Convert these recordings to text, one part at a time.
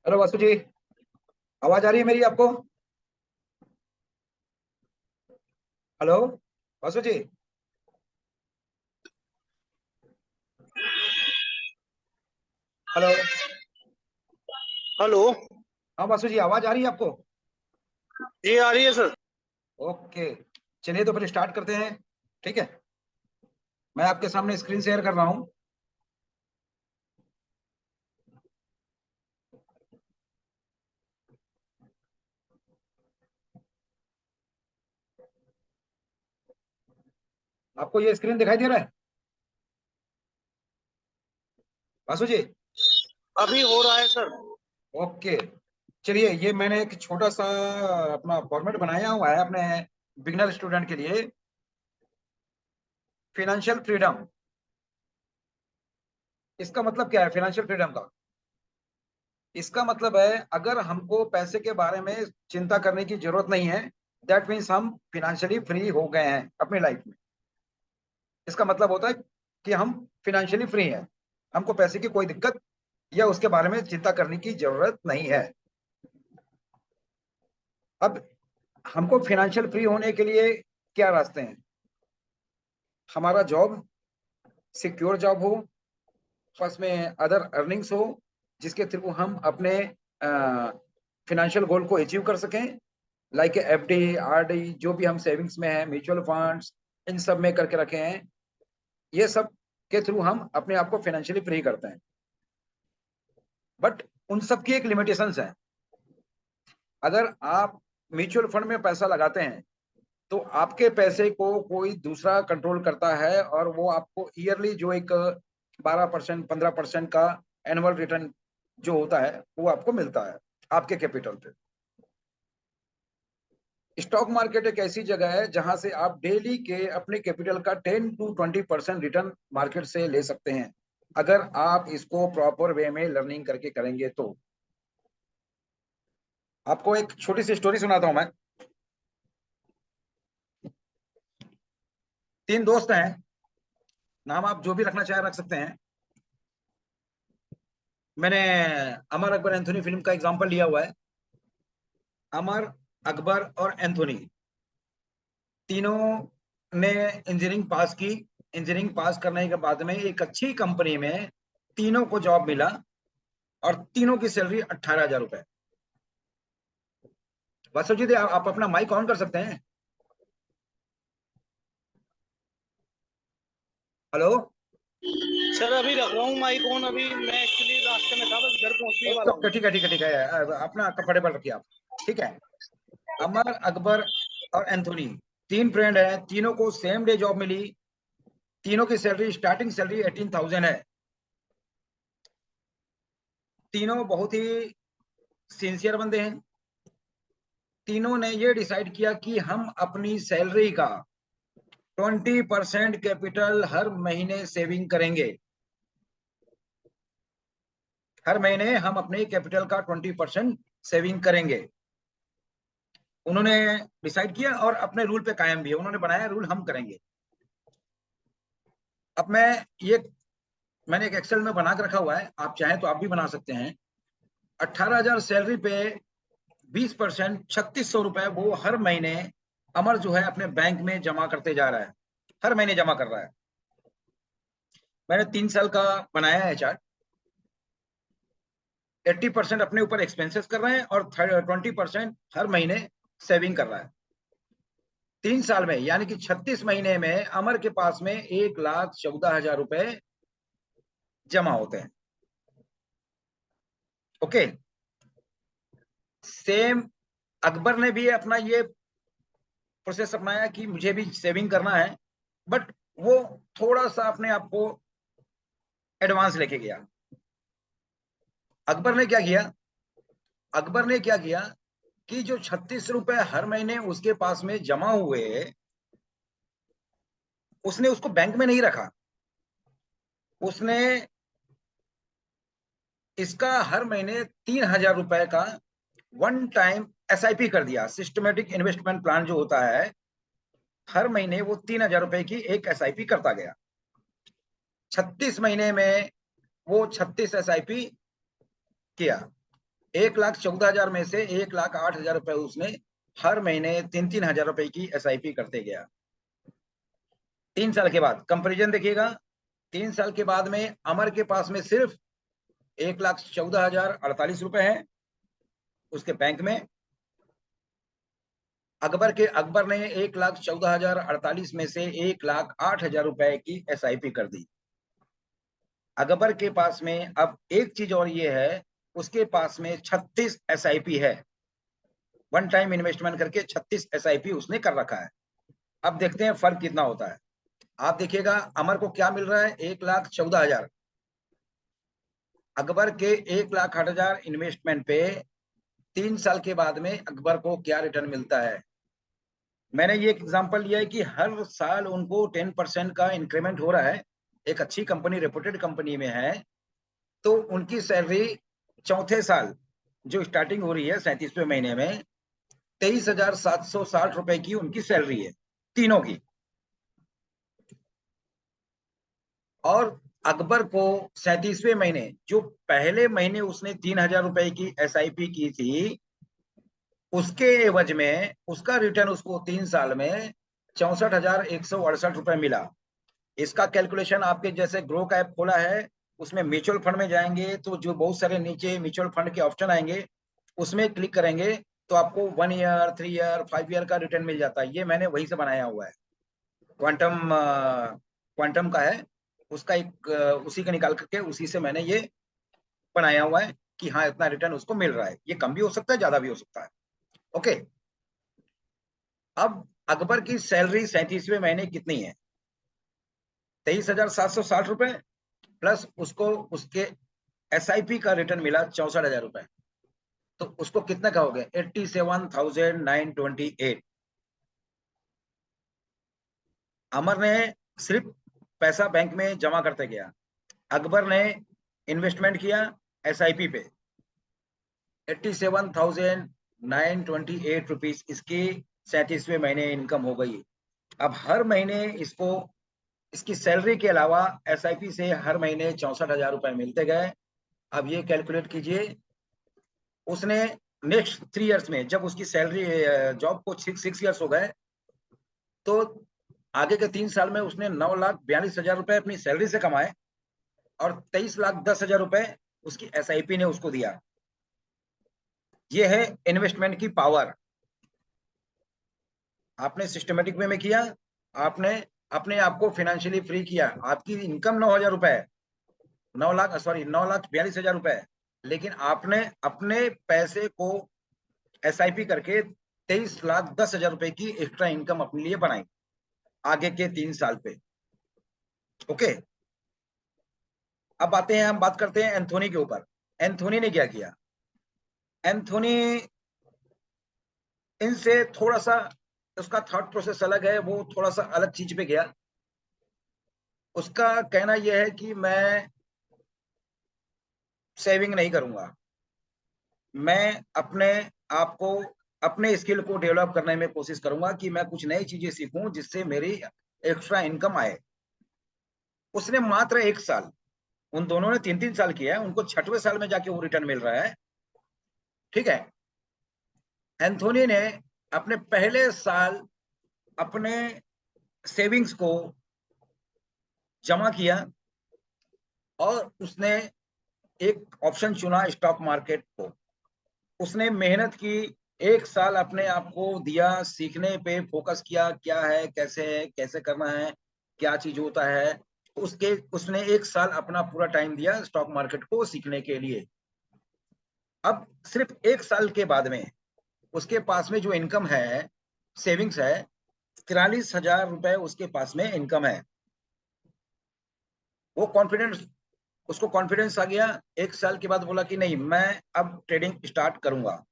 Hello Vasu जी। आवाज आ रही है मेरी आपको? हेलो वासु जी। हेलो। हेलो। हाँ वासु जी, आवाज आ रही है आपको? जी आ रही है सर। ओके। चलिए तो फिर स्टार्ट करते हैं। ठीक है। मैं आपके सामने स्क्रीन शेयर कर रहा हूँ। आपको ये स्क्रीन दिखाई दे रहा है वासु जी? अभी हो रहा है सर। ओके। चलिए, ये मैंने एक छोटा सा अपना फॉर्मेट बनाया हुआ है अपने बिगनर स्टूडेंट के लिए। Financial freedom. इसका मतलब क्या है फिनेंशियल फ्रीडम का? इसका मतलब है अगर हमको पैसे के बारे में चिंता करने की जरूरत नहीं है, दैट मीन्स हम फिनेंशियली फ्री हो गए हैं अपनी लाइफ में। इसका मतलब होता है कि हम फिनेंशियली फ्री हैं। हमको पैसे की कोई दिक्कत या उसके बारे में चिंता करने की जरूरत नहीं है। अब हमको फिनेंशियल फ्री होने के लिए क्या रास्ते हैं? हमारा जॉब सिक्योर जॉब हो, प्लस में अदर अर्निंग्स हो, जिसके थ्रू हम अपने फिनेंशियल गोल को अचीव कर सकें। लाइक एफडी, आरडी, जो भी हम सेविंग्स में है, म्यूचुअल फंड्स, इन सब में करके रखे हैं। ये सब के थ्रू हम अपने आप को फाइनेंशियली फ्री करते हैं। बट उन सब की एक लिमिटेशंस है। अगर आप म्यूचुअल फंड में पैसा लगाते हैं तो आपके पैसे को कोई दूसरा कंट्रोल करता है और वो आपको ईयरली जो एक 12% 15% का एनुअल रिटर्न जो होता है वो आपको मिलता है आपके कैपिटल पे। स्टॉक मार्केट एक ऐसी जगह है जहां से आप डेली के अपने कैपिटल का 10 to 20% रिटर्न मार्केट से ले सकते हैं, अगर आप इसको प्रॉपर वे में लर्निंग करके करेंगे तो। आपको एक छोटी सी स्टोरी सुनाता हूं मैं। तीन दोस्त हैं, नाम आप जो भी रखना चाहे रख सकते हैं। मैंने अमर अकबर एंथोनी फिल्म का एग्जांपल लिया हुआ है। अमर, अकबर और एंथोनी तीनों ने इंजीनियरिंग पास की। इंजीनियरिंग पास करने के बाद में एक अच्छी कंपनी में तीनों को जॉब मिला और तीनों की सैलरी 18,000 रुपए। वासु जी, आप अपना माइक ऑन कर सकते हैं? हेलो। सर अभी रख रहा हूँ माइक ऑन। अभी मैं एक्चुअली रास्ते में था, बस घर पहुंचने ओके वाला ओके, हूँ। ठीक है ठीक है ठीक है। अपना कंफर्टेबल रखिए आप। ठीक है। अमर, अकबर और एंथोनी तीन फ्रेंड हैं, तीनों को सेम डे जॉब मिली। तीनों की सैलरी, स्टार्टिंग सैलरी 18,000 है। तीनों बहुत ही सिंसियर बंदे हैं। तीनों ने ये डिसाइड किया कि हम अपनी सैलरी का 20% कैपिटल हर महीने सेविंग करेंगे। हर महीने हम अपने कैपिटल का 20% सेविंग करेंगे। उन्होंने डिसाइड किया और अपने रूल पे कायम भी है। उन्होंने बनाया रूल, हम करेंगे। अब ये मैंने एक एक्सेल में बना के रखा हुआ है, आप चाहें तो आप भी बना सकते हैं। 18,000 सैलरी पे 20%, 3600 रुपए वो हर महीने अमर जो है अपने बैंक में जमा करते जा रहा है। हर महीने जमा कर रहा है। मैंने 3 साल का बनाया है चार्ट। 80% अपने ऊपर एक्सपेंसेस कर रहे हैं और 20% हर महीने सेविंग कर रहा है। 3 साल में यानी कि 36 महीने में अमर के पास में 1,14,000 रुपए जमा होते हैं। ओके। सेम अकबर ने भी अपना ये प्रोसेस अपनाया कि मुझे भी सेविंग करना है, बट वो थोड़ा सा अपने आप को एडवांस लेके गया। अकबर ने क्या किया? अकबर ने क्या किया कि जो 36 रुपए हर महीने उसके पास में जमा हुए, उसने उसको बैंक में नहीं रखा। उसने इसका हर महीने 3,000 रुपए का वन टाइम एसआईपी कर दिया। सिस्टमेटिक इन्वेस्टमेंट प्लान जो होता है, हर महीने वो 3,000 रुपए की एक एसआईपी करता गया। 36 महीने में वो 36 एसआईपी किया। 1,14,000 में से 1,08,000 रुपए उसने हर महीने 3-3 हजार रुपए की SIP करते गया। 3 साल के बाद कंपेरिजन देखिएगा, 3 साल के बाद में अमर के पास में सिर्फ 1,14,048 रुपए है उसके बैंक में। अकबर ने 1,14,048 में से 1,08,000 रुपए की SIP कर दी। अकबर के पास में अब एक चीज और ये है, उसके पास में 36 SIP है, वन टाइम इन्वेस्टमेंट करके 36 SIP उसने कर रखा है। अब देखते हैं फर्क कितना होता है। आप देखिएगा अमर को क्या मिल रहा है, 1,14,000। अकबर के 1,08,000 इन्वेस्टमेंट पे 3 साल के बाद में अकबर को क्या रिटर्न मिलता है। मैंने ये एक एग्जांपल लिया है कि हर साल उनको 10% का इंक्रीमेंट हो रहा है, एक अच्छी कंपनी, रेपुटेड कंपनी में है, तो उनकी सैलरी चौथे साल जो स्टार्टिंग हो रही है 37वें महीने में 23,760 रुपए की उनकी सैलरी है तीनों की। और अकबर को 37वें महीने जो पहले महीने उसने 3,000 रुपए की SIP की थी, उसके एवज में उसका रिटर्न उसको 3 साल में 64,168 रुपए मिला। इसका कैलकुलेशन आपके जैसे ग्रो का ऐप खोला है उसमें म्यूचुअल फंड में जाएंगे तो जो बहुत सारे नीचे म्यूचुअल फंड के ऑप्शन आएंगे उसमें क्लिक करेंगे तो आपको 1 ईयर, 3 ईयर, 5 ईयर का रिटर्न मिल जाता है। ये मैंने वहीं से बनाया हुआ है, क्वांटम का है, उसका एक उसी का निकाल करके उसी से मैंने ये बनाया हुआ है कि हाँ इतना रिटर्न उसको मिल रहा है। ये कम भी हो सकता है, ज्यादा भी हो सकता है। ओके, अब अकबर की सैलरी 37वें महीने कितनी है, 23,760 रुपए प्लस उसको उसके SIP का रिटर्न मिला 64,000 रुपए, तो उसको कितना का हो गया, 87,928। अमर ने सिर्फ पैसा बैंक में जमा करते गया, अकबर ने इन्वेस्टमेंट किया SIP पे, 87,928 रुपीज इसकी 37वें महीने इनकम हो गई। अब हर महीने इसको इसकी सैलरी के अलावा SIP से हर महीने 64,000 रुपए मिलते गए। अब ये कैलकुलेट कीजिए, उसने नेक्स्ट 3 इयर्स में जब उसकी सैलरी जॉब को 6 इयर्स हो गए तो आगे के 3 साल में उसने 9,42,000 रुपए अपनी सैलरी से कमाए और 23,10,000 रुपए उसकी SIP ने उसको दिया। ये है इन्वेस्टमेंट की पावर। आपने सिस्टमेटिक वे में किया, आपने अपने आप को फाइनेंशियली फ्री किया। आपकी इनकम 9,000 रुपए, 9,42,000 रुपए, लेकिन आपने अपने पैसे को SIP करके 23,10,000 रुपए की एक्स्ट्रा इनकम अपने लिए बनाई आगे के 3 साल पे। ओके, अब आते हैं, हम बात करते हैं एंथोनी के ऊपर। एंथोनी ने क्या किया, एंथोनी इनसे थोड़ा सा, उसका थॉट प्रोसेस अलग है, वो थोड़ा सा अलग चीज पे गया। उसका कहना यह है कि मैं सेविंग नहीं करूंगा, मैं अपने आप को, अपने स्किल को डेवलप करने में कोशिश करूंगा कि मैं कुछ नई चीजें सीखूं जिससे मेरी एक्स्ट्रा इनकम आए। उसने मात्र 1 साल, उन दोनों ने 3-3 साल किया है, उनको 6वें साल में जाके वो रिटर्न मिल रहा है। ठीक है, एंथोनी ने अपने पहले साल अपने सेविंग्स को जमा किया और उसने एक ऑप्शन चुना स्टॉक मार्केट को। उसने मेहनत की, 1 साल अपने आप को दिया, सीखने पे फोकस किया, क्या है, कैसे करना है, क्या चीज होता है। उसने 1 साल अपना पूरा टाइम दिया स्टॉक मार्केट को सीखने के लिए। अब सिर्फ 1 साल के बाद में उसके पास में जो इनकम है, सेविंग्स है, 43,000 रुपए उसके पास में इनकम है। वो कॉन्फिडेंस, उसको कॉन्फिडेंस आ गया। 1 साल के बाद बोला कि नहीं, मैं अब ट्रेडिंग स्टार्ट करूंगा।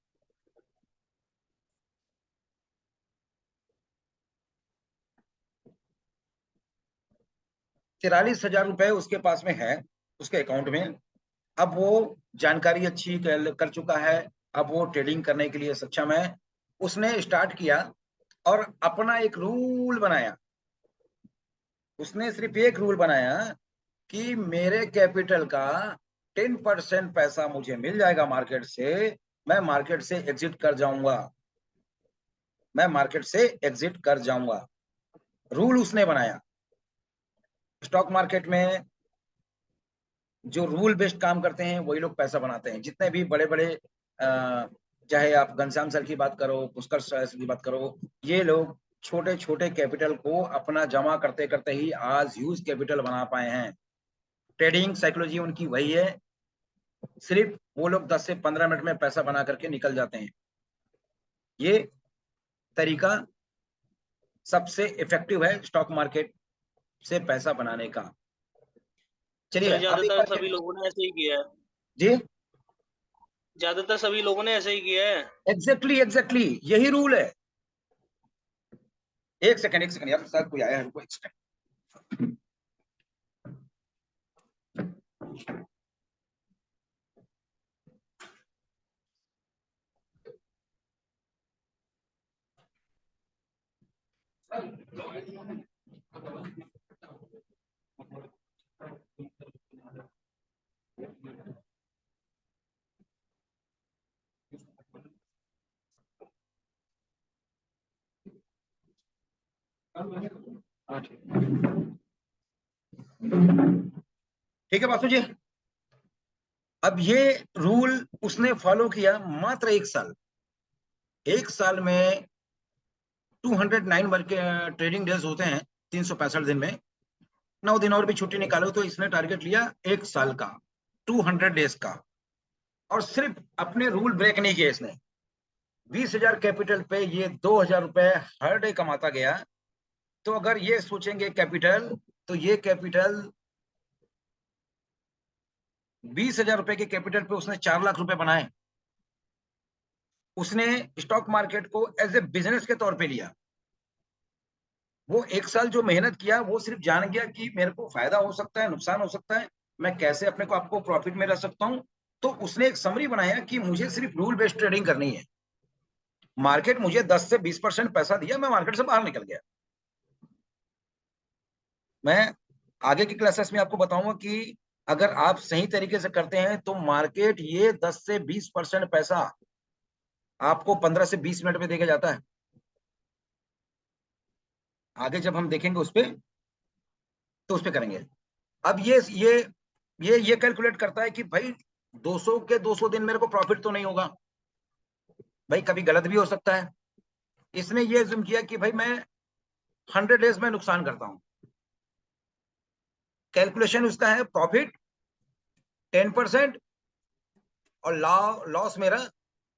₹43,000 रुपए उसके पास में है उसके अकाउंट में। अब वो जानकारी अच्छी कर चुका है, अब वो ट्रेडिंग करने के लिए सक्षम है। उसने स्टार्ट किया और अपना एक रूल बनाया। उसने सिर्फ एक रूल बनाया कि मेरे कैपिटल का 10% पैसा मुझे मिल जाएगा मार्केट से, मैं मार्केट से एग्जिट कर जाऊंगा, मैं मार्केट से एग्जिट कर जाऊंगा। रूल उसने बनाया। स्टॉक मार्केट में जो रूल बेस्ड काम करते हैं वही लोग पैसा बनाते हैं। जितने भी बड़े बड़े चाहे आप घनश्याम सर की बात करो, पुष्कर सर की बात करो, ये लोग छोटे छोटे कैपिटल को अपना जमा करते करते ही आज ह्यूज कैपिटल बना पाए हैं। ट्रेडिंग साइकोलॉजी उनकी वही है, सिर्फ वो लोग 10 से 15 मिनट में पैसा बना करके निकल जाते हैं। ये तरीका सबसे इफेक्टिव है स्टॉक मार्केट से पैसा बनाने का। चलिए सर अब एक ज्यादातर बार सभी लोगों ने ऐसे ही किया है। जी, ज्यादातर सभी लोगों ने ऐसे ही किया है। एग्जैक्टली यही रूल है। एक सेकंड यार, शायद कोई आया है, रुको एक सेकंड। ठीक है बासु जी। अब ये रूल उसने फॉलो किया मात्र 1 साल। 1 साल में 209 वर्क ट्रेडिंग डेज होते हैं 365 दिन में। 9 दिन और भी छुट्टी निकालो तो इसने टारगेट लिया 1 साल का, 200 डेज का। और सिर्फ अपने रूल ब्रेक नहीं किए इसने। 20,000 कैपिटल पे ये 2,000 रुपए हर डे कमाता गया। तो अगर ये सोचेंगे कैपिटल, तो ये कैपिटल 20,000 रुपए के कैपिटल पे उसने 4 लाख रुपए बनाए। उसने स्टॉक मार्केट को एज ए बिजनेस के तौर पे लिया। वो 1 साल जो मेहनत किया वो सिर्फ जान गया कि मेरे को फायदा हो सकता है, नुकसान हो सकता है, मैं कैसे अपने को आपको प्रॉफिट में रह सकता हूं। तो उसने एक समरी बनाया कि मुझे सिर्फ रूल बेस्ड ट्रेडिंग करनी है। मार्केट मुझे 10 से 20% पैसा दिया, मैं मार्केट से बाहर निकल गया। मैं आगे की क्लासेस में आपको बताऊंगा कि अगर आप सही तरीके से करते हैं तो मार्केट ये 10 से 20% पैसा आपको 15 से 20 मिनट में देके जाता है। आगे जब हम देखेंगे उस पर तो उस पर करेंगे। अब ये कैलकुलेट करता है कि भाई 200 के 200 दिन मेरे को प्रॉफिट तो नहीं होगा, भाई कभी गलत भी हो सकता है। इसने ये जिम किया कि भाई मैं 100 डेज में नुकसान करता हूं। कैलकुलेशन उसका है प्रॉफिट 10% और लॉस मेरा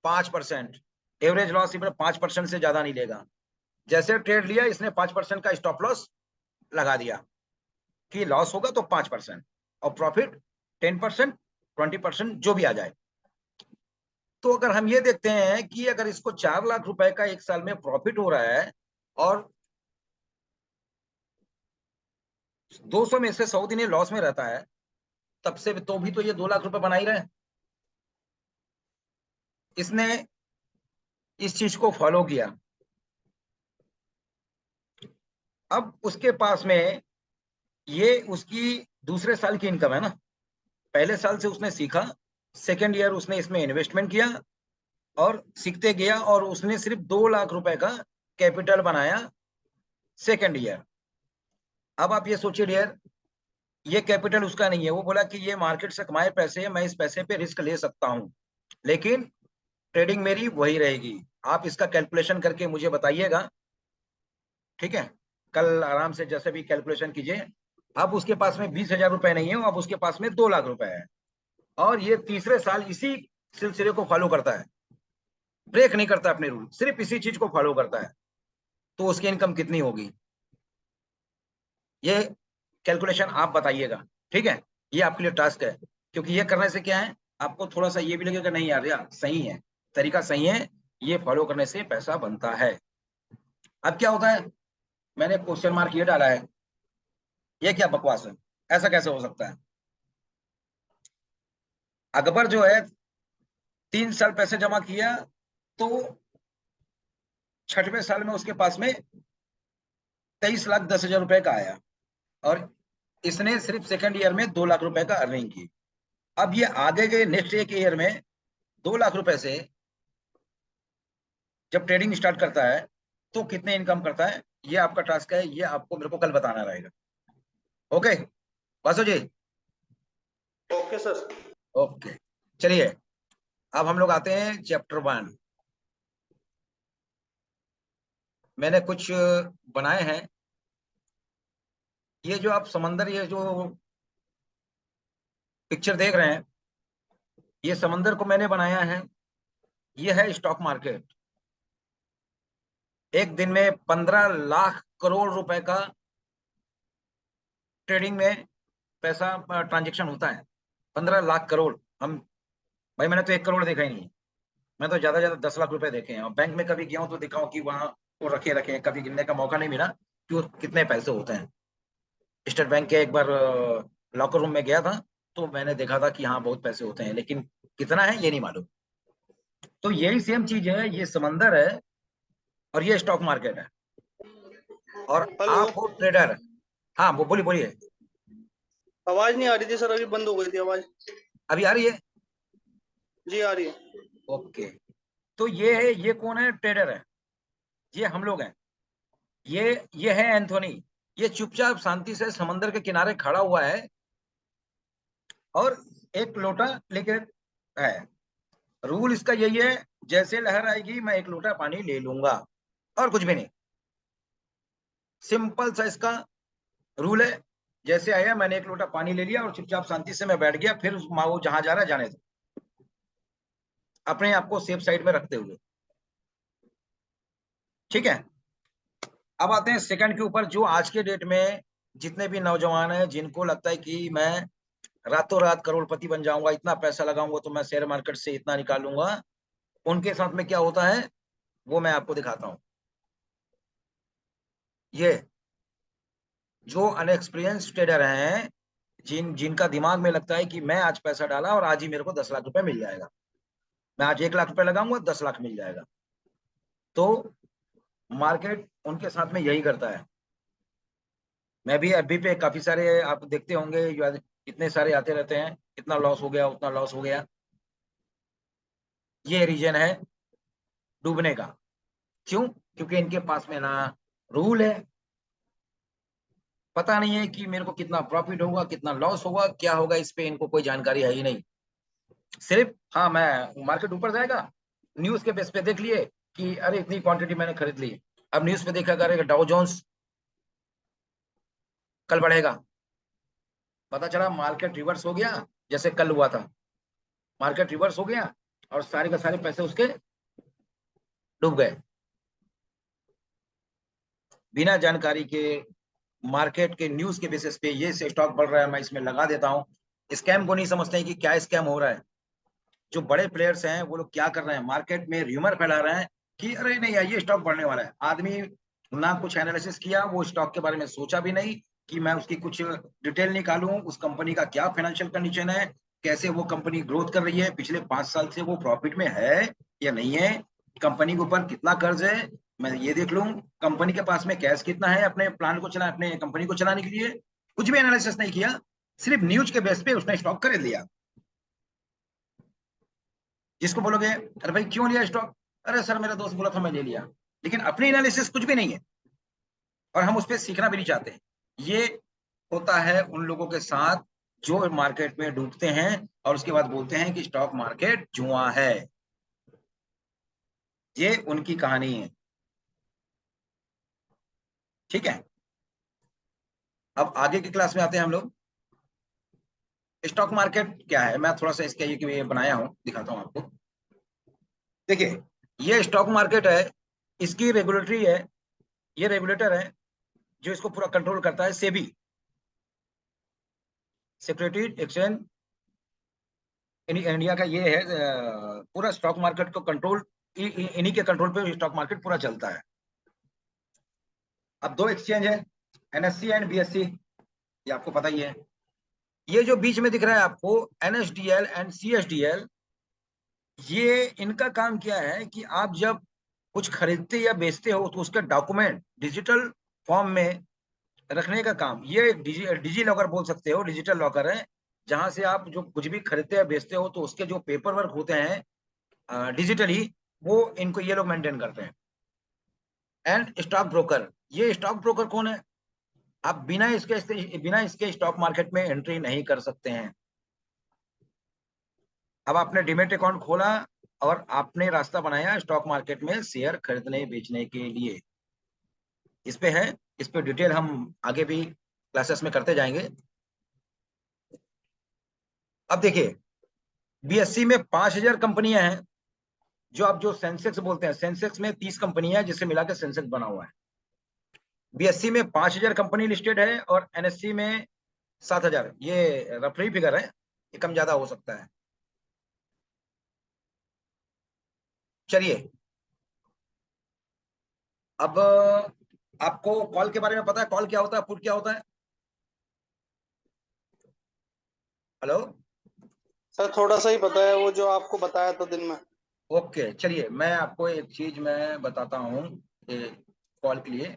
5%। एवरेज लॉस 5% से ज्यादा नहीं लेगा। जैसे ट्रेड लिया इसने 5% का स्टॉप लॉस लगा दिया कि लॉस होगा तो 5% और प्रॉफिट 10%, 20% जो भी आ जाए। तो अगर हम ये देखते हैं कि अगर इसको 4 लाख रुपए का 1 साल में प्रॉफिट हो रहा है और 200 में से 100 दिन ये लॉस में रहता है, तब से तो भी तो ये 2 लाख रुपए बना ही रहे। इसने इस चीज को फॉलो किया। अब उसके पास में ये उसकी दूसरे साल की इनकम है ना। पहले साल से उसने सीखा, सेकेंड ईयर उसने इसमें इन्वेस्टमेंट किया और सीखते गया और उसने सिर्फ 2 लाख रुपए का कैपिटल बनाया सेकेंड ईयर। अब आप ये सोचिए डियर, ये कैपिटल उसका नहीं है। वो बोला कि ये मार्केट से कमाए पैसे, मैं इस पैसे पे रिस्क ले सकता हूं, लेकिन ट्रेडिंग मेरी वही रहेगी। आप इसका कैलकुलेशन करके मुझे बताइएगा, ठीक है? कल आराम से जैसे भी कैलकुलेशन कीजिए। अब उसके पास में 20,000 रुपए नहीं है, अब उसके पास में 2 लाख रुपए है और ये तीसरे साल इसी सिलसिले को फॉलो करता है, ब्रेक नहीं करता अपने रूल, सिर्फ इसी चीज को फॉलो करता है। तो उसकी इनकम कितनी होगी ये कैलकुलेशन आप बताइएगा, ठीक है? ये आपके लिए टास्क है, क्योंकि ये करने से क्या है, आपको थोड़ा सा ये भी लगेगा नहीं यार सही है, तरीका सही है, ये फॉलो करने से पैसा बनता है। अब क्या होता है, मैंने क्वेश्चन मार्क ये डाला है, ये क्या बकवास है, ऐसा कैसे हो सकता है? अकबर जो है 3 साल पैसे जमा किया तो 6वें साल में उसके पास में 23,10,000 रुपए का आया और इसने सिर्फ सेकंड ईयर में 2 लाख रुपए का अर्निंग की। अब ये आगे के नेक्स्ट एक ईयर में 2 लाख रुपए से जब ट्रेडिंग स्टार्ट करता है तो कितने इनकम करता है, ये आपका टास्क है, ये आपको मेरे को कल बताना रहेगा। Okay Vasu ji? Okay sir. Okay चलिए, अब हम लोग आते हैं चैप्टर 1। मैंने कुछ बनाए हैं। ये जो आप समंदर, ये जो पिक्चर देख रहे हैं, ये समंदर को मैंने बनाया है। ये है स्टॉक मार्केट। एक दिन में 15 लाख करोड़ रुपए का ट्रेडिंग में पैसा ट्रांजेक्शन होता है। 15 लाख करोड़। हम भाई, मैंने तो 1 करोड़ देखा ही नहीं। मैं तो ज्यादा 10 लाख रुपए देखे हैं, और बैंक में कभी गया हूं तो देखा हूं कि वहां वो रखे रखे हैं, कभी गिनने का मौका नहीं मिला कि वो कितने पैसे होते हैं। स्टेट बैंक के एक बार लॉकर रूम में गया था, तो मैंने देखा था कि हाँ बहुत पैसे होते हैं, लेकिन कितना है ये नहीं मालूम। तो यही सेम चीज है, ये समंदर है और ये स्टॉक मार्केट है, और हेलो। आप हो ट्रेडर। हाँ वो बोलिए बोलिए। आवाज नहीं आ रही थी सर, अभी बंद हो गई थी आवाज। अभी आ रही है? जी आ रही है। ओके। तो ये है, ये कौन है? ट्रेडर है। ये हम लोग हैं। ये है एंथोनी। ये चुपचाप शांति से समंदर के किनारे खड़ा हुआ है और एक लोटा लेके है। रूल इसका यही है, जैसे लहर आएगी मैं एक लोटा पानी ले लूंगा, और कुछ भी नहीं। सिंपल सा इसका रूल है। जैसे आया मैंने एक लोटा पानी ले लिया और चुपचाप शांति से मैं बैठ गया, फिर उस वो जहां जा रहा है जाने दो, अपने आप को सेफ साइड में रखते हुए। ठीक है। अब आते हैं सेकंड के ऊपर। जो आज के डेट में जितने भी नौजवान हैं जिनको लगता है कि मैं रातों रात करोड़पति बन जाऊंगा, इतना पैसा लगाऊंगा तो मैं शेयर मार्केट से इतना निकालूंगा, उनके साथ में क्या होता है वो मैं आपको दिखाता हूं। ये जो अनएक्सपीरियंस ट्रेडर हैं, जिनका दिमाग में लगता है कि मैं आज पैसा डाला और आज ही मेरे को 10 लाख रुपए मिल जाएगा, मैं आज 1 लाख रुपए लगाऊंगा 10 लाख मिल जाएगा, तो मार्केट उनके साथ में यही करता है। मैं भी एफबी पे काफी सारे आप देखते होंगे, इतने सारे आते रहते हैं, इतना लॉस हो गया उतना लॉस हो गया। ये रीजन है डूबने का। क्यों? क्योंकि इनके पास में ना रूल है, पता नहीं है कि मेरे को कितना प्रॉफिट होगा कितना लॉस होगा क्या होगा, इस पे इनको कोई जानकारी है ही नहीं। सिर्फ हाँ, मैं मार्केट ऊपर जाएगा, न्यूज के बेस पे देख लिए कि अरे इतनी क्वांटिटी मैंने खरीद ली। अब न्यूज पे देखा करेगा डाउ जोन्स कल बढ़ेगा, पता चला मार्केट रिवर्स हो गया, जैसे कल हुआ था, मार्केट रिवर्स हो गया और सारे के सारे पैसे उसके डूब गए बिना जानकारी के। मार्केट के न्यूज के बेसिस पे ये से स्टॉक बढ़ रहा है, मैं इसमें लगा देता हूँ। स्कैम को नहीं समझते हैं कि क्या स्कैम हो रहा है। जो बड़े प्लेयर्स हैं वो लोग क्या कर रहे हैं, मार्केट में र्यूमर फैला रहे हैं कि अरे नहीं यार ये स्टॉक बढ़ने वाला है। आदमी ना कुछ एनालिसिस किया, वो स्टॉक के बारे में सोचा भी नहीं कि मैं उसकी कुछ डिटेल निकालूं, उस कंपनी का क्या फाइनेंशियल कंडीशन है, कैसे वो कंपनी ग्रोथ कर रही है, पिछले 5 साल से वो प्रॉफिट में है या नहीं है, कंपनी के ऊपर कितना कर्ज है, मैं ये देख लूं, कंपनी के पास में कैश कितना है अपने प्लान को चला, अपने कंपनी को चलाने के लिए। कुछ भी एनालिसिस नहीं किया, सिर्फ न्यूज के बेस पे उसने स्टॉक खरीद लिया। जिसको बोलोगे अरे भाई क्यों लिया स्टॉक, अरे सर मेरा दोस्त बोला था मैं ले लिया, लेकिन अपनी एनालिसिस कुछ भी नहीं है, और हम उस पर सीखना भी नहीं चाहते। ये होता है उन लोगों के साथ जो मार्केट में डूबते हैं और उसके बाद बोलते हैं कि स्टॉक मार्केट जुआ है। ये उनकी कहानी है। ठीक है। अब आगे की क्लास में आते हैं हम लोग। स्टॉक मार्केट क्या है, मैं थोड़ा सा इसके ये बनाया हूं, दिखाता हूं आपको। देखिए, ये स्टॉक मार्केट है, इसकी रेगुलेटरी है, ये रेगुलेटर है जो इसको पूरा कंट्रोल करता है, सेबी, सिक्योरिटी एक्सचेंज इंडिया का। ये है पूरा स्टॉक मार्केट को कंट्रोल, इन्हीं के कंट्रोल पे स्टॉक मार्केट पूरा चलता है। अब 2 एक्सचेंज है, एनएससी एंड बीएससी, ये आपको पता ही है। ये जो बीच में दिख रहा है आपको, एनएसडीएल एंड सीएसडीएल, ये इनका काम क्या है कि आप जब कुछ खरीदते या बेचते हो तो उसके डॉक्यूमेंट डिजिटल फॉर्म में रखने का काम, ये डिजी लॉकर बोल सकते हो, डिजिटल लॉकर है। जहां से आप जो कुछ भी खरीदते या बेचते हो, तो उसके जो पेपर वर्क होते हैं डिजिटली, वो इनको ये लोग मेंटेन करते हैं। एंड स्टॉक ब्रोकर, ये स्टॉक ब्रोकर कौन है? आप बिना इसके स्टॉक मार्केट में एंट्री नहीं कर सकते हैं। अब आपने डीमेट अकाउंट खोला और आपने रास्ता बनाया स्टॉक मार्केट में शेयर खरीदने बेचने के लिए। इस पे है, इस पे डिटेल हम आगे भी क्लासेस में करते जाएंगे। अब देखिए, बीएससी में 5,000 कंपनियां हैं। जो सेंसेक्स बोलते हैं, सेंसेक्स में 30 कंपनियां हैं जिससे मिलाकर सेंसेक्स बना हुआ है। बीएससी में 5,000 कंपनी लिस्टेड है और एनएससी में 7,000। ये रफली फिगर है, ये कम ज्यादा हो सकता है। चलिए, अब आपको कॉल के बारे में पता है? कॉल क्या होता है, पुट क्या होता है? हेलो। सर थोड़ा सा ही पता है, वो जो आपको बताया था दिन में। ओके, चलिए मैं आपको एक चीज मैं बताता हूँ कॉल के लिए।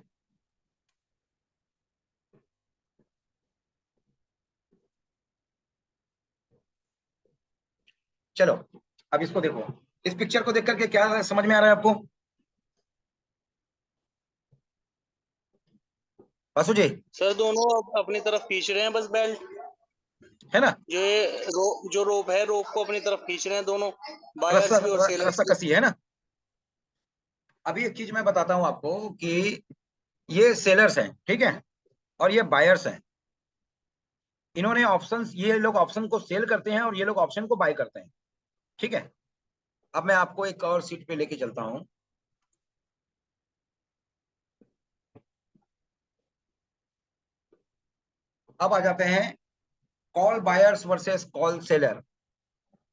चलो, अब इसको देखो, इस पिक्चर को देख करके क्या समझ में आ रहा है आपको? वासु जी, सर दोनों अपनी तरफ खींच रहे हैं बस बेल्ट। है ना? जो रोप है, रोप को अपनी तरफ खींच रहे हैं दोनों, रस्सा बायर्स भी और सेलर्स रस्सा भी। कसी है ना? अभी एक चीज मैं बताता हूँ आपको कि ये सेलर्स हैं, ठीक है, और ये बायर्स हैं। इन्होंने ऑप्शंस, ये लोग ऑप्शन को सेल करते हैं और ये लोग ऑप्शन को बाय करते हैं, ठीक है। अब मैं आपको एक और सीट पे लेके चलता हूँ। अब आ जाते हैं call buyers versus call seller.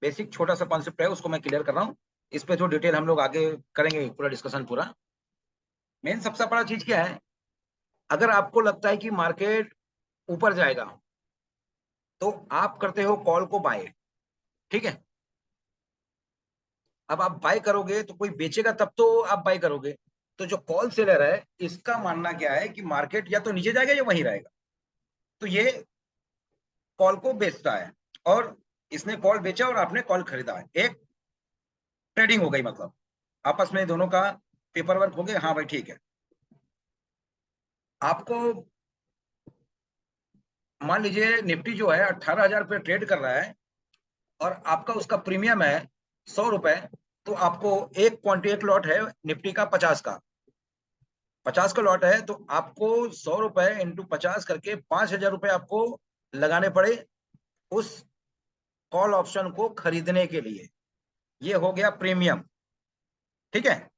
Basic छोटा सा कॉन्सेप्ट है, उसको मैं क्लियर कर रहा हूँ। इस पे जो डिटेल हम लोग आगे करेंगे, पूरा डिस्कशन पूरा। मेन सबसे बड़ा चीज क्या है, अगर आपको लगता है कि मार्केट ऊपर जाएगा तो आप करते हो कॉल को बाय, ठीक है। अब आप बाय करोगे तो कोई बेचेगा तब तो आप बाय करोगे। तो जो कॉल सेलर है, इसका मानना क्या है कि मार्केट या तो नीचे जाएगा या वहीं रहेगा, तो ये कॉल को बेचता है। और इसने कॉल बेचा और आपने कॉल खरीदा है, एक ट्रेडिंग हो गई, मतलब आपस में दोनों का पेपर वर्क हो गया। हाँ भाई ठीक है। आपको मान लीजिए निफ्टी जो है 18,000 पे ट्रेड कर रहा है और आपका उसका प्रीमियम है 100 रुपए। तो आपको एक लॉट है निफ्टी का 50 का लॉट है, तो आपको 100 रुपए इंटू 50 करके 5,000 रुपए आपको लगाने पड़े उस कॉल ऑप्शन को खरीदने के लिए। ये हो गया प्रीमियम, ठीक है।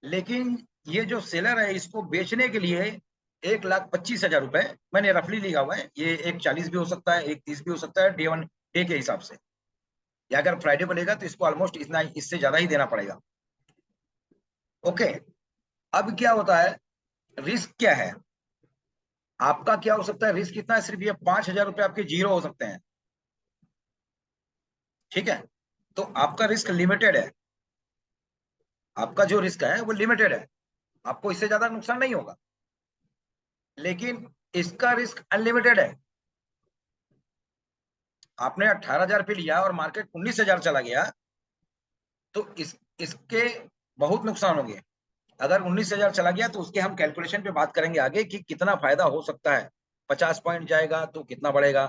लेकिन ये जो सेलर है, इसको बेचने के लिए 1,25,000 रुपए मैंने रफली लिखा हुआ है। ये 1,40 भी हो सकता है, 1,30 भी हो सकता है, डे के हिसाब से। या अगर फ्राइडे को लेगा तो इसको ऑलमोस्ट इतना, इससे ज्यादा ही देना पड़ेगा। ओके, अब क्या होता है, रिस्क क्या है आपका? क्या हो सकता है रिस्क? कितना है? सिर्फ ये 5,000 रुपए आपके जीरो हो सकते हैं, ठीक है। तो आपका रिस्क लिमिटेड है, आपका जो रिस्क है वो लिमिटेड है, आपको इससे ज्यादा नुकसान नहीं होगा। लेकिन इसका रिस्क अनलिमिटेड है। आपने 18,000 पे लिया और मार्केट 19,000 चला गया, तो इसके बहुत नुकसान होंगे। अगर 19,000 चला गया तो उसके हम कैलकुलेशन पे बात करेंगे आगे कि कितना फायदा हो सकता है। 50 पॉइंट जाएगा तो कितना बढ़ेगा,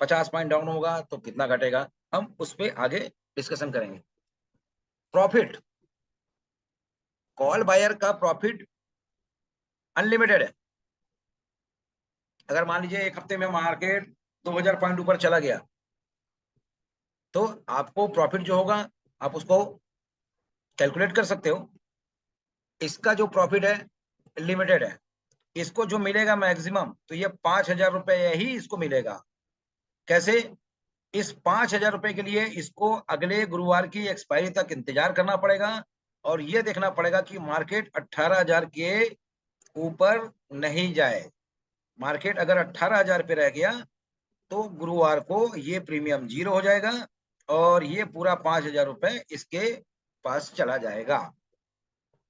50 पॉइंट डाउन होगा तो कितना घटेगा, हम उस पर आगे डिस्कशन करेंगे। प्रॉफिट, कॉल बायर का प्रॉफिट अनलिमिटेड है। अगर मान लीजिए एक हफ्ते में मार्केट 2,000 पॉइंट ऊपर चला गया, तो आपको प्रॉफिट जो होगा आप उसको कैलकुलेट कर सकते हो। इसका जो प्रॉफिट है लिमिटेड है। इसको जो मिलेगा मैक्सिमम, तो ये 5,000 रुपए ही इसको मिलेगा। कैसे? इस 5,000 रुपए के लिए इसको अगले गुरुवार की एक्सपायरी तक इंतजार करना पड़ेगा और ये देखना पड़ेगा कि मार्केट 18,000 के ऊपर नहीं जाए। मार्केट अगर 18,000 पे रह गया तो गुरुवार को ये प्रीमियम जीरो हो जाएगा और ये पूरा 5,000 रुपए इसके पास चला जाएगा।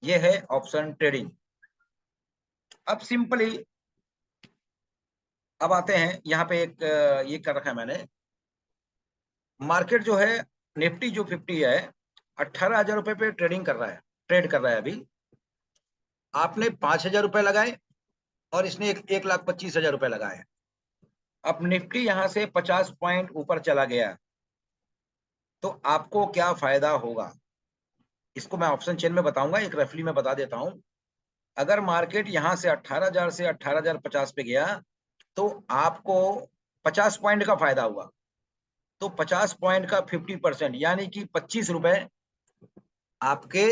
ये है ऑप्शन ट्रेडिंग। अब सिंपली अब आते हैं यहाँ पे एक ये कर रखा है मैंने, मार्केट जो है निफ्टी जो 50 है 18,000 रुपए पे ट्रेड कर रहा है अभी। आपने 5,000 रुपए लगाए और इसने 1,25,000 रुपए लगाए। अब निफ्टी यहां से 50 पॉइंट ऊपर चला गया तो आपको क्या फायदा होगा, इसको मैं ऑप्शन चेन में बताऊंगा, एक रफली में बता देता हूं। अगर मार्केट यहां से 18,000 से 18,050 पे गया तो आपको 50 पॉइंट का फायदा हुआ। तो 50 पॉइंट का 50% यानी कि 25 रुपए आपके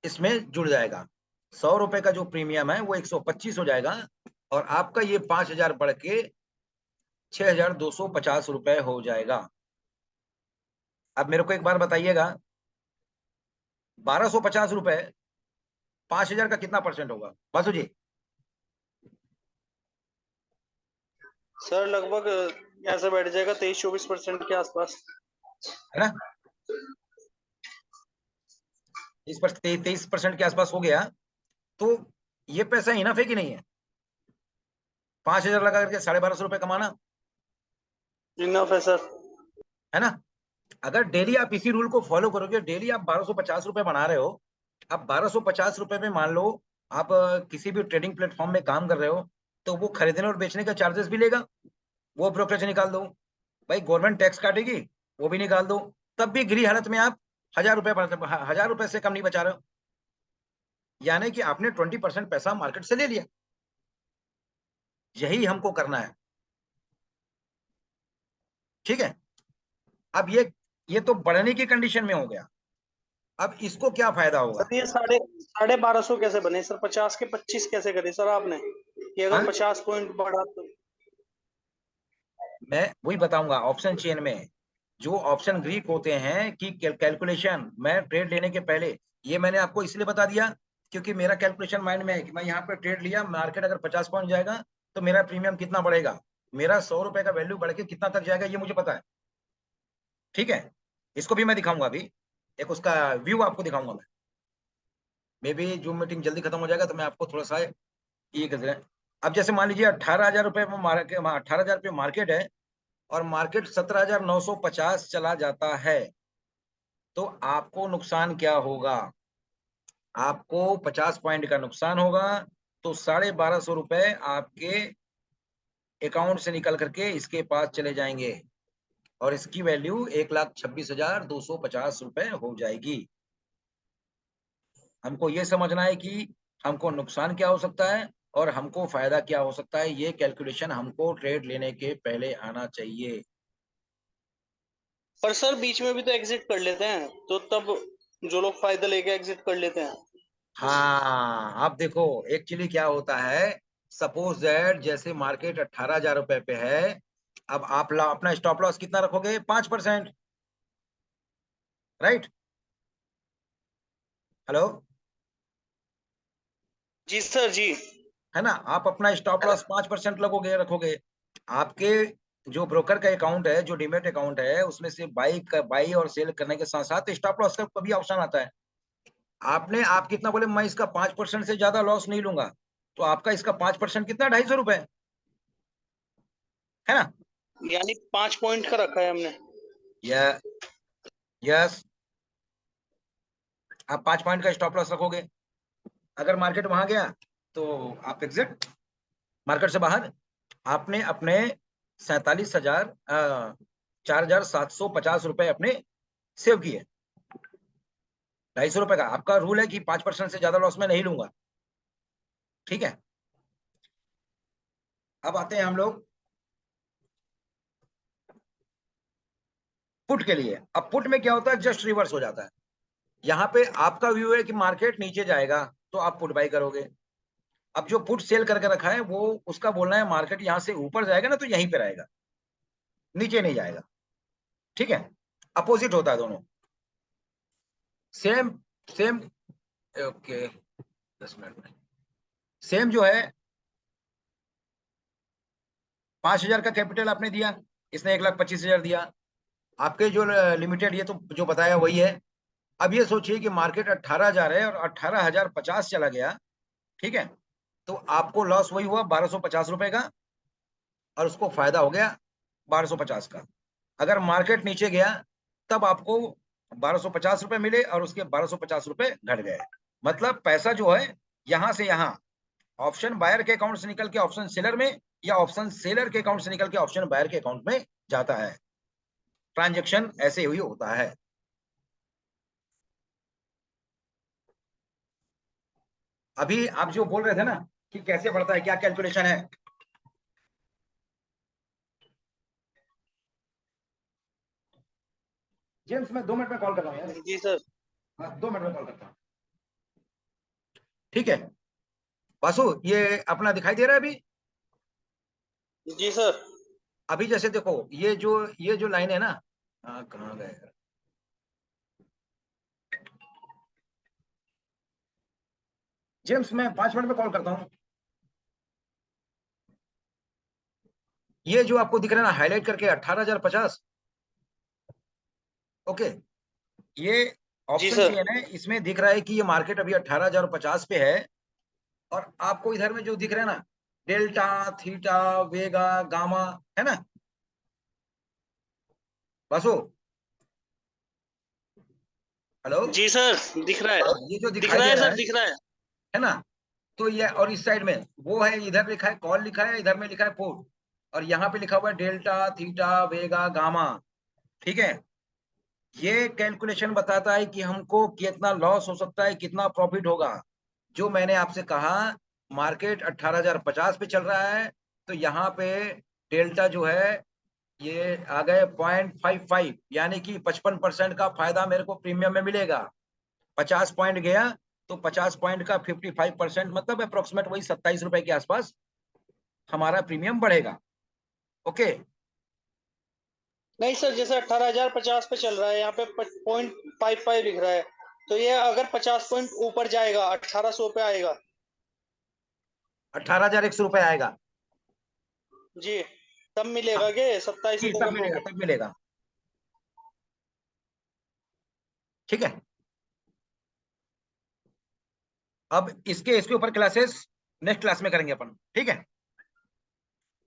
इसमें जुड़ जाएगा। 100 रुपए का जो प्रीमियम है वो 125 हो जाएगा और आपका ये 5,000 बढ़ के 6,250 रुपए हो जाएगा। अब मेरे को एक बार बताइएगा, 1,250 रुपए 5,000 का कितना परसेंट होगा बासु जी? सर लगभग ऐसा बैठ जाएगा 23-24% के आसपास। है ना, 23% के आसपास हो गया। तो ये पैसा इनफ है कि नहीं है? 5,000 लगा करके 1,250 रुपए कमाना, इनफ है सर। है ना। अगर डेली आप इसी रूल को फॉलो करोगे, डेली आप 1,250 रुपए बना रहे हो, अब 1,250 रुपए में मान लो आप किसी भी ट्रेडिंग प्लेटफॉर्म में काम कर रहे हो, तो वो खरीदने और बेचने का चार्जेस भी लेगा, वो ब्रोकरेज निकाल दो। भाई गवर्नमेंट टैक्स काटेगी, वो भी निकाल दो। तब भी गृह हालत में आप 1,000 रुपए से कम नहीं बचा रहे हो, यानी कि आपने 20% पैसा मार्केट से ले लिया। यही हमको करना है, ठीक है। अब ये तो बढ़ने की कंडीशन में हो गया। अब इसको क्या फायदा होगा? सर ये साढ़े साढ़े 1200 कैसे बने सर? 50 के 25 कैसे करे सर आपने? कि अगर हाँ, 50 पॉइंट बढ़ा तो? मैं वही बताऊंगा ऑप्शन चेन में। जो ऑप्शन ग्रीक होते हैं कि कैलकुलेशन, मैं ट्रेड लेने के पहले, ये मैंने आपको इसलिए बता दिया क्योंकि मेरा कैलकुलेशन माइंड में है कि मैं यहाँ पे ट्रेड लिया, मार्केट अगर 50 पॉइंट जाएगा तो मेरा प्रीमियम कितना बढ़ेगा, मेरा 100 रुपए का वैल्यू बढ़ के कितना तक जाएगा, ये मुझे पता है, ठीक है। इसको भी मैं दिखाऊंगा अभी, एक उसका व्यू आपको दिखाऊंगा मैं। मे बी जूम मीटिंग जल्दी खत्म हो जाएगा तो मैं आपको थोड़ा सा ये कर दें। अब जैसे मान लीजिए 18,000 रुपए में मार्केट, 18,000 रुपये मार्केट है और मार्केट 17,950 चला जाता है, तो आपको नुकसान क्या होगा? आपको 50 पॉइंट का नुकसान होगा। तो 1,250 रुपए आपके अकाउंट से निकल करके इसके पास चले जाएंगे और इसकी वैल्यू 1,26,250 रुपए हो जाएगी। हमको ये समझना है कि हमको नुकसान क्या हो सकता है और हमको फायदा क्या हो सकता है, ये कैलकुलेशन हमको ट्रेड लेने के पहले आना चाहिए। पर सर बीच में भी तो एग्जिट कर लेते हैं, तो तब जो लोग फायदा लेके एग्जिट कर लेते हैं। हाँ, आप देखो एक्चुअली क्या होता है, सपोज दैट जैसे मार्केट 18,000 रुपए पे है, अब आप अपना स्टॉप लॉस कितना रखोगे? 5%, राइट? हेलो, जी सर जी। है ना, आप अपना स्टॉप लॉस 5% लगोगे रखोगे। आपके जो ब्रोकर का अकाउंट है, जो डीमेट अकाउंट है, उसमें से बाई और सेल करने के साथ साथ स्टॉप लॉस का भी ऑप्शन आता है। आप कितना बोले, मैं इसका 5% से ज्यादा लॉस नहीं लूंगा, तो आपका इसका 5% कितना? 250 रुपए, है ना। यानी 5 पॉइंट का रखा है हमने। यस, यस, आप 5 पॉइंट का स्टॉप लॉस रखोगे। अगर मार्केट वहां गया तो आप एग्जिट, मार्केट से बाहर। आपने अपने 47,000 4,750 रुपए अपने सेव किए। 250 रुपए का आपका रूल है कि 5% से ज्यादा लॉस में नहीं लूंगा, ठीक है। अब आते हैं हम लोग पुट के लिए। अब पुट में क्या होता है, जस्ट रिवर्स हो जाता है। यहाँ पे आपका व्यू है कि मार्केट नीचे जाएगा तो आप पुट बाई करोगे। अब जो पुट सेल करके रखा है वो उसका बोलना है मार्केट यहाँ से ऊपर जाएगा ना तो यहीं पे रहेगा, नीचे नहीं जाएगा, ठीक है। अपोजिट होता है दोनों, सेम सेम। ओके, 10 मिनट में सेम जो है, 5,000 का कैपिटल आपने दिया, इसने 1,25,000 दिया। आपके जो लिमिटेड, ये तो जो बताया वही है। अब ये सोचिए कि मार्केट 18,000 है और 18,050 चला गया, ठीक है। तो आपको लॉस वही हुआ 1250 रुपए का, और उसको फायदा हो गया 1250 का। अगर मार्केट नीचे गया तब आपको 1250 रुपए मिले और उसके 1250 रुपए घट गए। मतलब पैसा जो है यहां से यहां ऑप्शन बायर के अकाउंट से निकल के ऑप्शन सेलर में, या ऑप्शन सेलर के अकाउंट से निकल के ऑप्शन बायर के अकाउंट में जाता है। ट्रांजेक्शन ऐसे ही होता है। अभी आप जो बोल रहे थे ना कि कैसे बढ़ता है, क्या कैलकुलेशन है, जेम्स मैं 2 मिनट में कॉल कर रहा हूँ यार। जी सर। हाँ 2 मिनट में कॉल करता हूँ। ठीक है वासु, ये अपना दिखाई दे रहा है अभी? जी सर। अभी जैसे देखो ये जो लाइन है ना, कहाँ गए, जेम्स मैं 5 मिनट में कॉल करता हूँ। ये जो आपको दिख रहा है ना हाईलाइट करके 18,050, ओके, ये जी ऑप्शन सर। चेन है, इसमें दिख रहा है कि ये मार्केट अभी 18,050 पे है। और आपको इधर में जो दिख रहा है ना डेल्टा, थीटा, वेगा, गामा, है ना बसो, हेलो, जी सर, दिख रहा है। ये जो दिख दिखाई रहा दे है रहा सर, दिख रहा है। है ना, तो ये और इस साइड में वो है, इधर लिखा है कॉल लिखा है, इधर में लिखा है पोर्ट, और यहाँ पे लिखा हुआ है डेल्टा, थीटा, वेगा, गामा। ठीक है, ये कैलकुलेशन बताता है कि हमको कितना लॉस हो सकता है, कितना प्रॉफिट होगा। जो मैंने आपसे कहा मार्केट 18,050 पे चल रहा है, तो यहाँ पे डेल्टा जो है ये आ गए 0.55, यानी कि 55% का फायदा मेरे को प्रीमियम में मिलेगा। 50 पॉइंट गया तो 50 पॉइंट का 55%, मतलब अप्रोक्सीमेट वही 27 रुपए के आसपास हमारा प्रीमियम बढ़ेगा। ओके, नहीं सर, जैसे 18,050 पे चल रहा है, यहाँ पे 0.55 लिख रहा है। तो ये अगर 50 पॉइंट ऊपर जाएगा 1800 पे आएगा। 18,100 रुपए आएगा। जी, तब मिलेगा हाँ के 27 जी, रुपए का तब मिलेगा, प्रॉफिट। तब मिलेगा। ठीक है, अब इसके इसके ऊपर क्लासेस नेक्स्ट क्लास में करेंगे अपन। ठीक है,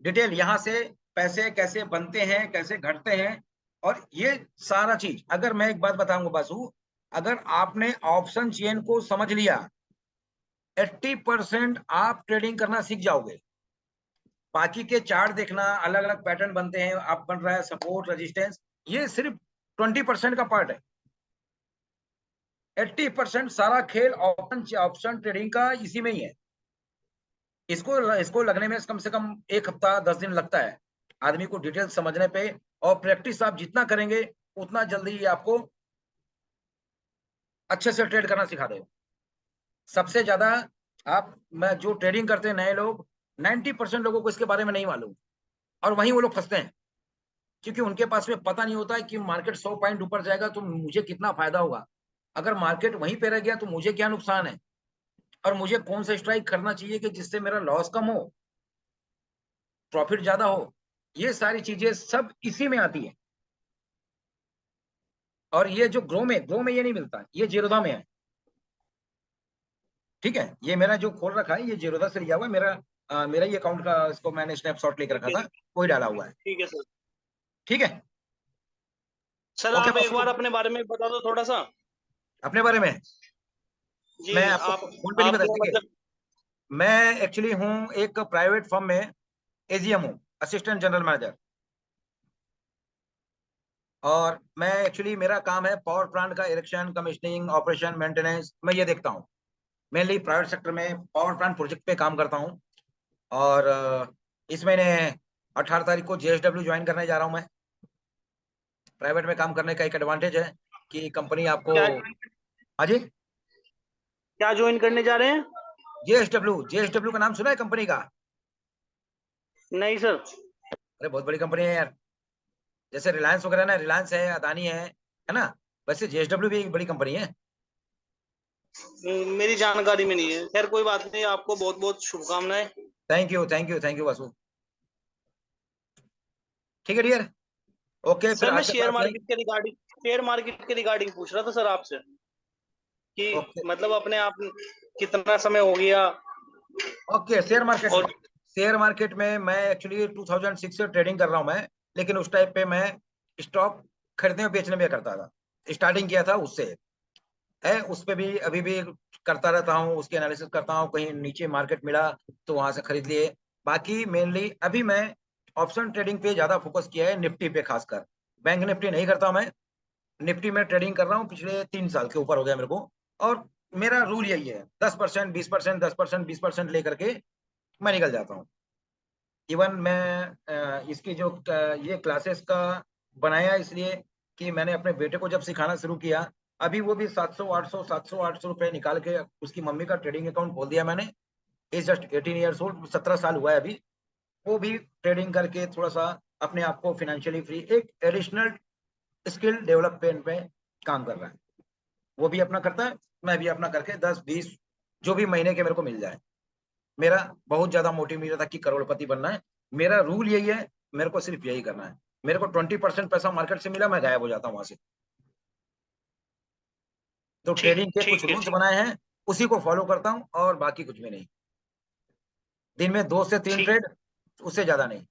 डिटेल यहाँ से पैसे कैसे बनते हैं, कैसे घटते हैं, और ये सारा चीज। अगर मैं एक बात बताऊंगा बासु, अगर आपने ऑप्शन चेन को समझ लिया 80% आप ट्रेडिंग करना सीख जाओगे। बाकी के चार्ट देखना, अलग अलग पैटर्न बनते हैं, आप बन रहा है सपोर्ट, रेजिस्टेंस, ये सिर्फ 20% का पार्ट है। 80% सारा खेल ऑप्शन ऑप्शन ट्रेडिंग का इसी में ही है। इसको इसको लगने में कम से कम 1 हफ्ता 10 दिन लगता है आदमी को डिटेल समझने पे। और प्रैक्टिस आप जितना करेंगे उतना जल्दी ये आपको अच्छे से ट्रेड करना सिखा देगा। सबसे ज्यादा आप मैं जो ट्रेडिंग करते हैं नए लोग, 90% लोगों को इसके बारे में नहीं मालूम, और वहीं वो लोग फंसते हैं, क्योंकि उनके पास में पता नहीं होता है कि मार्केट 100 पॉइंट ऊपर जाएगा तो मुझे कितना फायदा होगा, अगर मार्केट वहीं पे रह गया तो मुझे क्या नुकसान है, और मुझे कौन सा स्ट्राइक करना चाहिए कि जिससे मेरा लॉस कम हो, प्रॉफिट ज्यादा हो। ये सारी चीजें सब इसी में आती है। और ये जो ग्रो में ये नहीं मिलता, ये जीरोधा में है। ठीक है, ये मेरा जो खोल रखा है ये जीरोधा से लिया हुआ है, मेरा ही अकाउंट का, इसको मैंने स्नैपशॉट लेकर ठीक रखा है। था, वही डाला हुआ है। ठीक है सर। ठीक है, सर ओके आप एक बासु, बार अपने बारे में बता दो थोड़ा सा। अपने बारे में जी, मैं आपको आप फोन पे नहीं बता, आपने ठीक है। मतलब। मैं एक्चुअली हूँ एक प्राइवेट फर्म में एजीएम हूँ, असिस्टेंट जनरल मैनेजर। और मैं एक्चुअली मेरा काम है पावर प्लांट का इरेक्शन, कमीशनिंग, ऑपरेशन, मेंटेनेंस, मैं ये देखता हूँ। मेनली प्राइवेट सेक्टर में पावर प्लांट प्रोजेक्ट पे काम करता हूँ। और इस महीने 18 तारीख को जेएसडब्ल्यू ज्वाइन करने जा रहा हूँ मैं। प्राइवेट में काम करने का एक एडवांटेज है कि कंपनी आपको, क्या हाँ जी, क्या ज्वाइन करने जा रहे हैं? जेएसडब्ल्यू का नाम सुना है कंपनी का? नहीं सर। अरे बहुत बड़ी कंपनी है यार, जैसे रिलायंस वगैरह ना, रिलायंस है, अदानी है ना, वैसे जेएसडब्ल्यू भी एक बड़ी कंपनी है। मेरी जानकारी में नहीं है। खैर कोई बात नहीं, आपको बहुत बहुत शुभकामनाएं। Thank you, thank you, thank you Vasu. ठीक है डियर, ओके, फिर सर मैं आज का क्लास नहीं। शेयर मार्केट के रिगार्डिंग पूछ रहा था सर आपसे, कि ओके, मतलब अपने आप कितना समय हो गया, ओके, और शेयर मार्केट में मैं एक्चुअली 2006 से ट्रेडिंग कर रहा हूँ मैं, लेकिन उस टाइप पे मैं स्टॉक खरीदने और बेचने में करता था, स्टार्टिंग किया था उससे है, उस पे भी अभी भी करता रहता हूँ, उसके एनालिसिस करता हूँ, कहीं नीचे मार्केट मिला तो वहां से खरीद लिए। बाकी मेनली अभी मैं ऑप्शन ट्रेडिंग पे ज्यादा फोकस किया है, निफ्टी पे खासकर। बैंक निफ्टी नहीं करता मैं, निफ्टी में ट्रेडिंग कर रहा हूँ पिछले 3 साल के ऊपर हो गया मेरे को। और मेरा रूल यही है, 10%, 20%, 10%, 20% लेकर के मैं निकल जाता हूँ। इवन मैं इसकी जो ये क्लासेस का बनाया इसलिए कि मैंने अपने बेटे को जब सिखाना शुरू किया, अभी वो भी 700 800 रुपए निकाल के उसकी मम्मी का ट्रेडिंग अकाउंट खोल दिया मैंने। इज जस्ट 18 ईयर्स ओल्ड, 17 साल हुआ है अभी। वो भी ट्रेडिंग करके थोड़ा सा अपने आप को फाइनेंशियली फ्री, एक एडिशनल स्किल डेवलपमेंट पे काम कर रहा है। वो भी अपना करता है, मैं भी अपना करके 10 20 जो भी महीने के मेरे को मिल जाए। मेरा बहुत ज्यादा मोटिव नहीं रहता कि करोड़पति बनना है, मेरा रूल यही है, मेरे को सिर्फ यही करना है। मेरे को 20% पैसा मार्केट से मिला, मैं गायब हो जाता हूं वहां से। तो ठीक ट्रेडिंग के कुछ ठीक है रूल्स ठीक बनाए हैं, उसी को फॉलो करता हूं और बाकी कुछ भी नहीं। दिन में 2 से 3 ठीक। ट्रेड, उससे ज्यादा नहीं।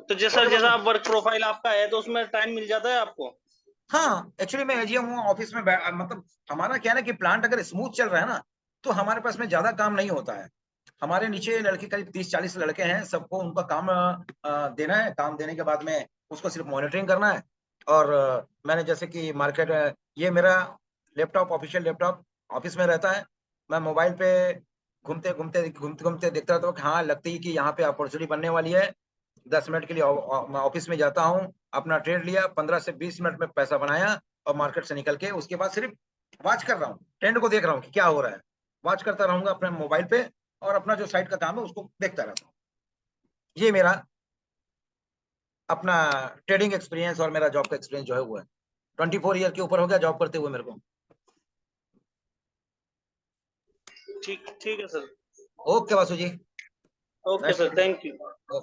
तो जैसा ओके जैसा बाबू। वर्क प्रोफाइल आपका है तो उसमें टाइम मिल जाता है आपको? हाँ, एक्चुअली मैं एजीएम हूँ ऑफिस में मतलब हमारा क्या है ना कि प्लांट अगर स्मूथ चल रहा है ना, तो हमारे पास में ज्यादा काम नहीं होता है। हमारे नीचे लड़के करीब 30 40 लड़के हैं, सबको उनका काम देना है। काम देने के बाद में उसको सिर्फ मॉनिटरिंग करना है। और मैंने जैसे कि मार्केट, ये मेरा लैपटॉप, ऑफिशियल लैपटॉप ऑफिस में रहता है। मैं मोबाइल पे घूमते घूमते देखता रहता हूँ कि हाँ, लगती है कि यहाँ पे अपॉर्चुनिटी बनने वाली है। 10 मिनट के लिए मैं ऑफिस में जाता हूँ, अपना ट्रेड लिया, 15 से 20 मिनट में पैसा बनाया और मार्केट से निकल के उसके बाद सिर्फ वॉच कर रहा हूँ, ट्रेंड को देख रहा हूँ कि क्या हो रहा है। वॉच करता रहूंगा अपने मोबाइल पे, और अपना जो साइट का काम है उसको देखता रहता हूँ। ये मेरा अपना ट्रेडिंग एक्सपीरियंस और मेरा जॉब का एक्सपीरियंस जो है वो है। 24 ईयर के ऊपर हो गया जॉब करते हुए मेरे को। ठीक ठीक है sir. Okay Vasu ji, okay nice sir, meeting thank you. You.